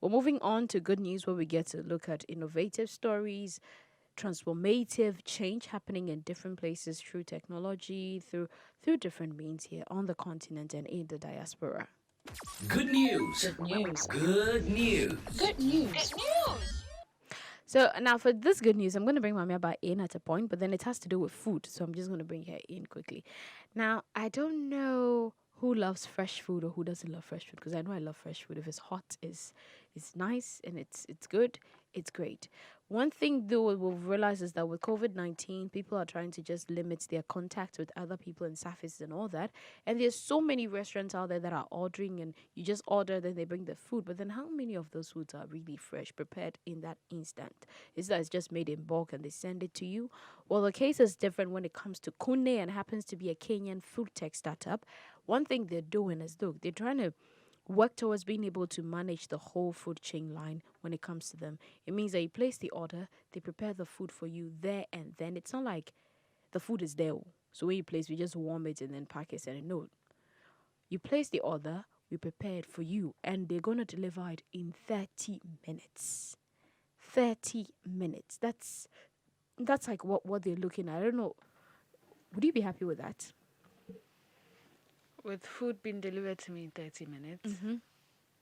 We're moving on to good news where we get to look at innovative stories, transformative change happening in different places through technology, through different means here on the continent and in the diaspora. Good news. Good news. Good news. Good news. So now for this good news, I'm going to bring Mami Aba in at a point, but then it has to do with food. So I'm just going to bring her in quickly. Now, I don't know who loves fresh food or who doesn't love fresh food because I know I love fresh food. If it's hot, it's nice and it's good, it's great. One thing though we've realized is that with COVID-19, people are trying to just limit their contact with other people and surfaces and all that. And there's so many restaurants out there that are ordering and you just order, then they bring the food. But then how many of those foods are really fresh, prepared in that instant? Is that it's just made in bulk and they send it to you? Well, the case is different when it comes to Kune and happens to be a Kenyan food tech startup. One thing they're doing is, look, they're trying to work towards being able to manage the whole food chain line when it comes to them. It means that you place the order, they prepare the food for you there and then. It's not like the food is there. So when you place, we just warm it and then pack it and no. You place the order, we prepare it for you, and they're going to deliver it in 30 minutes. 30 minutes. That's like what they're looking at. I don't know. Would you be happy with that? With food being delivered to me in 30 minutes,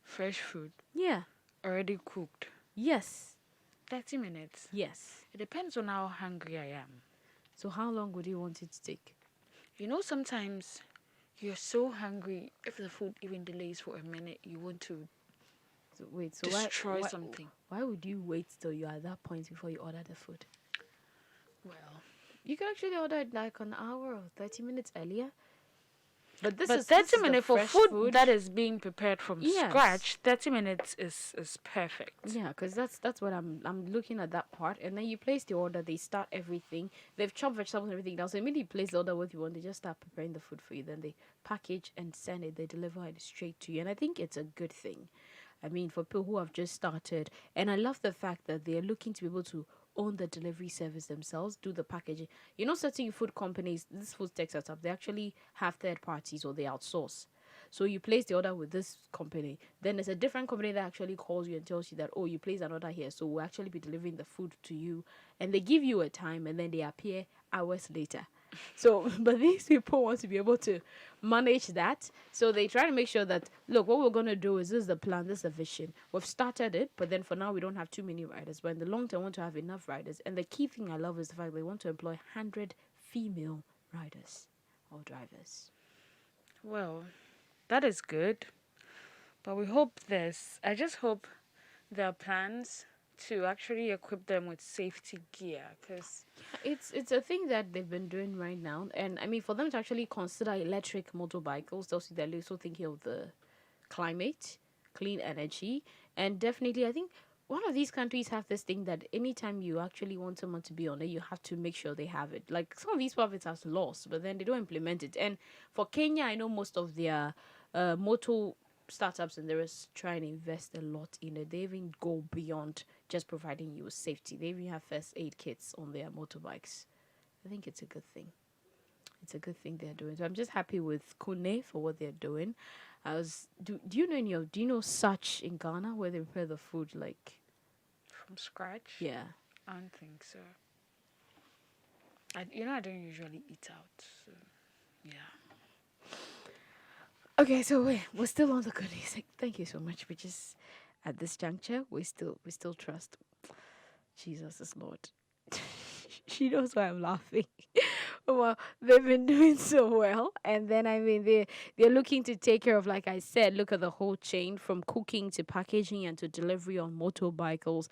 fresh food, Yeah. already cooked, Yes. 30 minutes. Yes. It depends on how hungry I am. So how long would you want it to take? You know, sometimes you're so hungry, if the food even delays for a minute, you want to So wait, so destroy why something. Why would you wait till you're at that point before you order the food? Well, You can actually order it like an hour or 30 minutes earlier. But this but is 30 this is the minutes for fresh food that is being prepared from Yes. scratch, 30 minutes is perfect. Yeah, because that's what I'm looking at that part, and then you place the order. They start everything. They've chopped vegetables and everything down. So immediately you place the order what you want. They just start preparing the food for you. Then they package and send it. They deliver it straight to you, and I think it's a good thing. I mean, for people who have just started, and I love the fact that they're looking to be able to own the delivery service themselves, do the packaging. You know, certain food companies, this food tech startup, they actually have third parties or they outsource. So you place the order with this company, then there's a different company that actually calls you and tells you that, oh, you place an order here, so we'll actually be delivering the food to you, and they give you a time, and then they appear hours later. So, but these people want to be able to manage that. So they try to make sure that, look, what we're going to do is this is the plan, this is the vision. We've started it, but then for now we don't have too many riders. But in the long term, we want to have enough riders. And the key thing I love is the fact they want to employ 100 female riders or drivers. Well, that is good. But I just hope there are plans to actually equip them with safety gear because It's a thing that they've been doing right now, and I mean for them to actually consider electric motorbikes, also they're also thinking of the climate, clean energy, and definitely I think one of these countries have this thing that anytime you actually want someone to be on it, you have to make sure they have it. Like some of these provinces have laws, but then they don't implement it. And for Kenya, I know most of their motor startups and there is trying to invest a lot in it. They even go beyond just providing you with safety. They even have first aid kits on their motorbikes. I think it's a good thing. It's a good thing they're doing. So I'm just happy with Kune for what they're doing. Do you know do you know Such in Ghana where they prepare the food like from scratch, yeah. I don't think so. I don't usually eat out, so yeah. Okay, so we're still on the good news. Thank you so much. We just at this juncture we still trust Jesus is Lord. She knows why I'm laughing. Well, they've been doing so well, and then I mean they're looking to take care of, like I said, look at the whole chain from cooking to packaging and to delivery on motorcycles,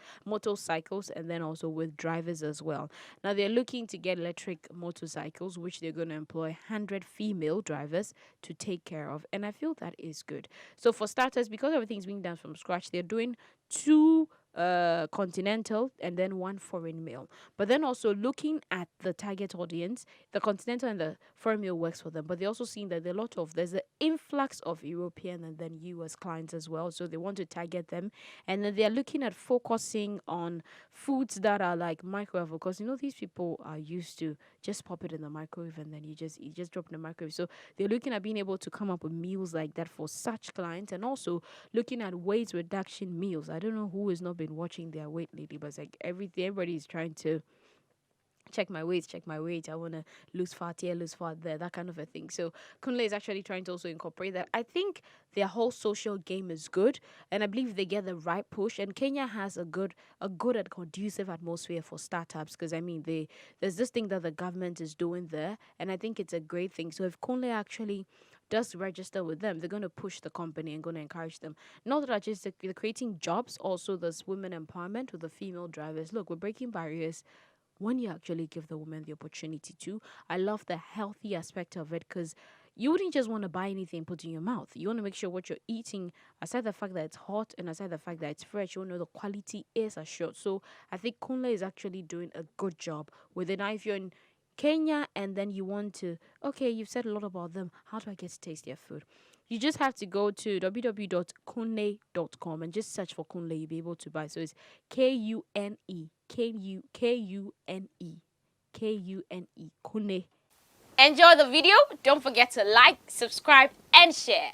and then also with drivers as well. Now they're looking to get electric motorcycles, which they're going to employ 100 female drivers to take care of, and I feel that is good. So for starters, because everything's being done from scratch, they're doing two continental, and then one foreign male. But then also looking at the target audience, the continental and the foreign male works for them. But they're also seeing that there's an influx of European and then US clients as well. So they want to target them. And then they're looking at focusing on foods that are like microwave, because these people are used to just pop it in the microwave and then you just drop in the microwave. So they're looking at being able to come up with meals like that for such clients, and also looking at weight reduction meals. I don't know who has not been watching their weight lately, but it's like everybody is trying to check my weight. I want to lose fat here, lose fat there, that kind of a thing. So Kunle is actually trying to also incorporate that. I think their whole social game is good, and I believe they get the right push. And Kenya has a good and conducive atmosphere for startups, because I mean, there's this thing that the government is doing there, and I think it's a great thing. So if Kunle actually does register with them, they're going to push the company and going to encourage them. Not that just they're creating jobs, also there's women empowerment with the female drivers. Look, we're breaking barriers when you actually give the woman the opportunity to. I love the healthy aspect of it, because you wouldn't just want to buy anything and put in your mouth. You want to make sure what you're eating, aside the fact that it's hot and aside the fact that it's fresh, you want to know the quality is assured. So I think Kunle is actually doing a good job with it. Now, if you're in Kenya and then you want to, okay, you've said a lot about them. How do I get to taste their food? You just have to go to www.kune.com and just search for Kunle. You'll be able to buy. So it's Kune, Kune. Enjoy the video. Don't forget to like, subscribe, and share.